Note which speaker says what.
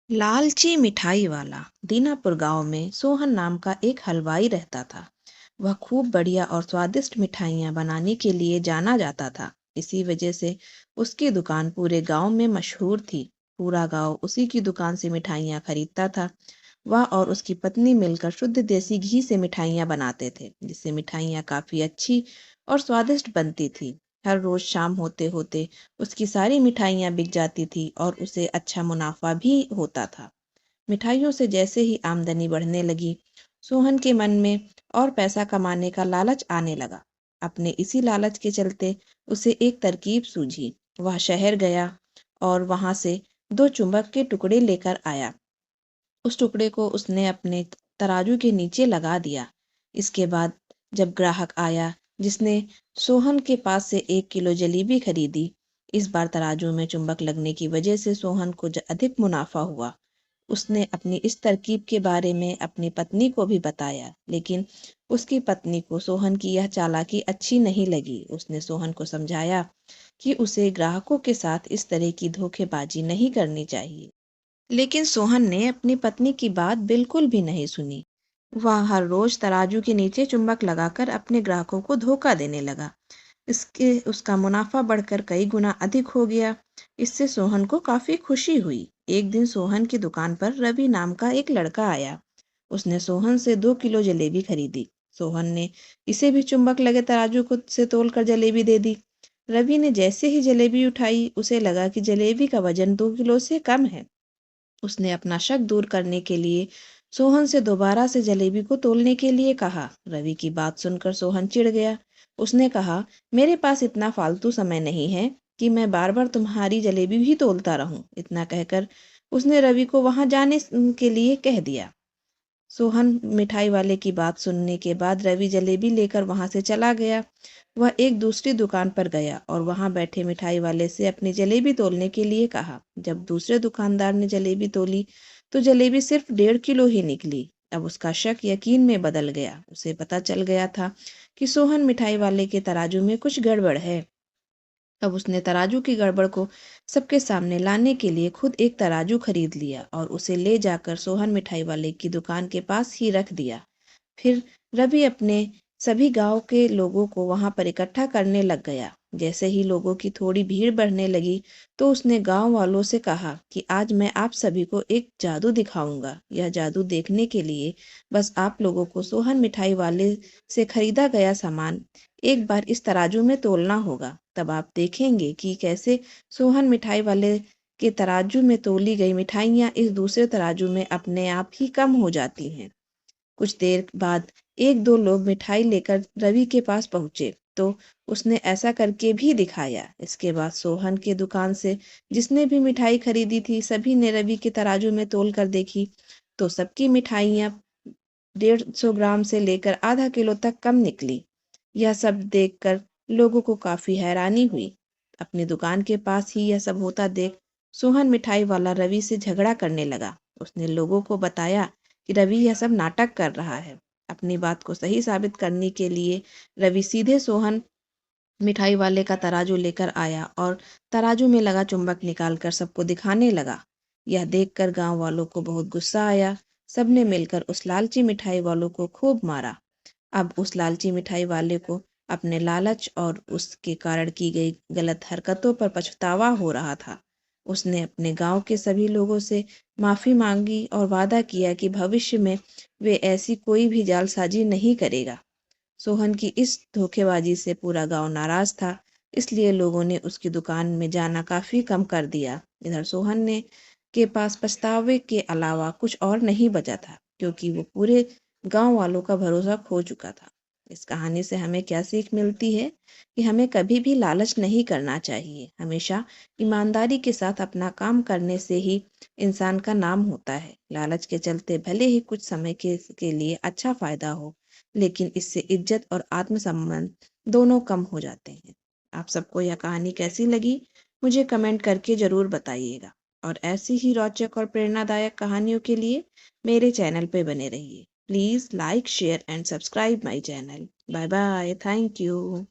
Speaker 1: लालची मिठाई वाला। दीनापुर गांव में सोहन नाम का एक हलवाई रहता था। वह खूब बढ़िया और स्वादिष्ट मिठाइयाँ बनाने के लिए जाना जाता था। इसी वजह से उसकी दुकान पूरे गांव में मशहूर थी। पूरा गांव उसी की दुकान से मिठाइयाँ खरीदता था। वह और उसकी पत्नी मिलकर शुद्ध देसी घी से मिठाइयाँ बनाते थे, जिससे मिठाइयाँ काफ़ी अच्छी और स्वादिष्ट बनती थी। हर रोज़ शाम होते होते उसकी सारी मिठाइयाँ बिक जाती थी और उसे अच्छा मुनाफा भी होता था। मिठाइयों से जैसे ही आमदनी बढ़ने लगी, सोहन के मन में और पैसा कमाने का लालच आने लगा। अपने इसी लालच के चलते उसे एक तरकीब सूझी। वह शहर गया और वहां से दो चुंबक के टुकड़े लेकर आया। उस टुकड़े को उसने अपने तराजू के नीचे लगा दिया। इसके बाद जब ग्राहक आया, जिसने सोहन के पास से 1 किलो जलेबी खरीदी, इस बार तराजू में चुंबक लगने की वजह से सोहन को अधिक मुनाफा हुआ। उसने अपनी इस तरकीब के बारे में अपनी पत्नी को भी बताया, लेकिन उसकी पत्नी को सोहन की यह चालाकी अच्छी नहीं लगी। उसने सोहन को समझाया कि उसे ग्राहकों के साथ इस तरह की धोखेबाजी नहीं करनी चाहिए। लेकिन सोहन ने अपनी पत्नी की बात बिल्कुल भी नहीं सुनी। वह हर रोज तराजू के नीचे चुंबक लगाकर अपने ग्राहकों को धोखा देने लगा। इसके उसका मुनाफा बढ़कर कई गुना अधिक हो गया। इससे सोहन को काफी खुशी हुई। एक दिन सोहन की दुकान पर रवि नाम का एक लड़का आया। उसने सोहन से 2 किलो जलेबी खरीदी। सोहन ने इसे भी चुंबक लगे तराजू को से तोलकर जलेबी दे दी। रवि ने जैसे ही जलेबी उठाई, उसे लगा कि जलेबी का वजन 2 किलो से कम है। उसने अपना शक दूर करने के लिए सोहन से दोबारा से जलेबी को तोलने के लिए कहा। रवि की बात सुनकर सोहन चिढ़ गया। उसने कहा, मेरे पास इतना फालतू समय नहीं है कि मैं बार बार तुम्हारी जलेबी भी तोलता रहूं। इतना कहकर उसने रवि को वहां जाने के लिए कह दिया। सोहन मिठाई वाले की बात सुनने के बाद रवि जलेबी लेकर वहां से चला गया। वह एक दूसरी दुकान पर गया और वहां बैठे मिठाई वाले से अपनी जलेबी तोलने के लिए कहा। जब दूसरे दुकानदार ने जलेबी तोली तो जलेबी सिर्फ 1.5 किलो ही निकली। अब उसका शक यकीन में बदल गया। उसे पता चल गया था कि सोहन मिठाई वाले के तराजू में कुछ गड़बड़ है। अब उसने तराजू की गड़बड़ को सबके सामने लाने के लिए खुद एक तराजू खरीद लिया और उसे ले जाकर सोहन मिठाई वाले की दुकान के पास ही रख दिया। फिर रवि अपने सभी गांव के लोगों को वहां पर इकट्ठा करने लग गया। जैसे ही लोगों की थोड़ी भीड़ बढ़ने लगी तो उसने गांव वालों से कहा कि आज मैं आप सभी को एक जादू दिखाऊंगा। यह जादू देखने के लिए बस आप लोगों को सोहन मिठाई वाले से खरीदा गया सामान एक बार इस तराजू में तोलना होगा। तब आप देखेंगे कि कैसे सोहन मिठाई वाले के तराजू में तोली गई मिठाइयाँ इस दूसरे तराजू में अपने आप ही कम हो जाती हैं। कुछ देर बाद एक दो लोग मिठाई लेकर रवि के पास पहुंचे तो उसने ऐसा करके भी दिखाया। इसके बाद सोहन के दुकान से जिसने भी मिठाई खरीदी थी, सभी ने रवि के तराजू में तोल कर देखी तो सबकी मिठाइयाँ 150 ग्राम से लेकर आधा किलो तक कम निकली। यह सब देखकर लोगों को काफी हैरानी हुई। अपनी दुकान के पास ही यह सब होता देख सोहन मिठाई वाला रवि से झगड़ा करने लगा। उसने लोगों को बताया कि रवि यह सब नाटक कर रहा है। अपनी बात को सही साबित करने के लिए रवि सीधे सोहन मिठाई वाले का तराजू लेकर आया और तराजू में लगा चुंबक निकालकर सबको दिखाने लगा। यह देखकर गांव वालों को बहुत गुस्सा आया। सबने मिलकर उस लालची मिठाई वालों को खूब मारा। अब उस लालची मिठाई वाले को अपने लालच और उसके कारण की गई गलत हरकतों पर पछतावा हो रहा था। उसने अपने गांव के सभी लोगों से माफी मांगी और वादा किया कि भविष्य में वे ऐसी कोई भी जालसाजी नहीं करेगा। सोहन की इस धोखेबाजी से पूरा गांव नाराज था, इसलिए लोगों ने उसकी दुकान में जाना काफी कम कर दिया। इधर सोहन ने के पास पछतावे के अलावा कुछ और नहीं बचा था, क्योंकि वो पूरे गांव वालों का भरोसा खो चुका था। इस कहानी से हमें क्या सीख मिलती है कि हमें कभी भी लालच नहीं करना चाहिए। हमेशा ईमानदारी के साथ अपना काम करने से ही इंसान का नाम होता है। लालच के चलते भले ही कुछ समय के लिए अच्छा फायदा हो, लेकिन इससे इज्जत और आत्मसम्मान दोनों कम हो जाते हैं। आप सबको यह कहानी कैसी लगी, मुझे कमेंट करके ज़रूर बताइएगा और ऐसी ही रोचक और प्रेरणादायक कहानियों के लिए मेरे चैनल पे बने रहिए। Please like, share and subscribe my channel. Bye bye. Thank you.